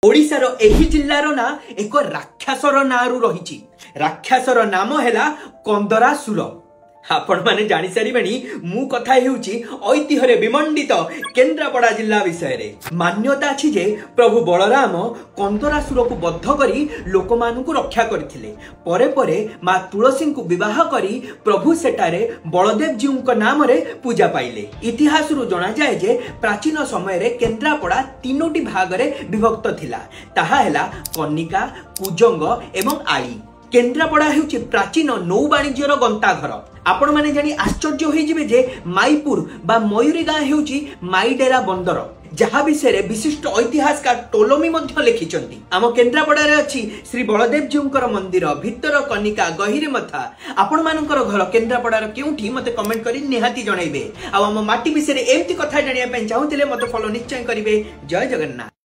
ओडिशार एही जिल्लार ना एक राक्षसर नारू रही। राक्षसर नाम है कंदरासुर। आपण माने जानी सारिबेनी मु कथा हेउची ऐतिह्य विमंडित केन्द्रापड़ा जिल्ला विषय रे। मान्यता अछि जे प्रभु बलराम कंदरासुर को बद्ध करी लोक मानकु रक्षा करथिले। परे परे मां तुलसी को विवाह करी प्रभु सेटारे बलदेव जी को नाम रे पूजा पाइले। इतिहास रु जणा जाय जे प्राचीन समय रे केन्द्रापड़ा तीनोटी भाग रे विभक्त थिला। ताहा हैला कन्निका, कुजंग एवं आई। केन्द्रापड़ा हेउची प्राचीन नौ वाणिज्यर गंताघर। आपण माने जानी आश्चर्य होई जिवे जे माईपुर बा मयूरी गाँ हेउची माईडेरा बंदर, जहा विषय रे विशिष्ट ऐतिहासिक टोलोमी मध्य लिखिचंती। आम केन्द्रापड़ा रे अछि श्री बलदेव जीउंकर मंदिर, भितर कनिका, गहिरे मथा। आपण मानकर घर केन्द्रापड़ा रे केउठी मते कमेंट करी निहाती जणाइबे। आ आम माटी विषय रे एम्ति कथा जानिया पय चाहुतिले मते फॉलो निश्चय करिवे। जय जगन्नाथ।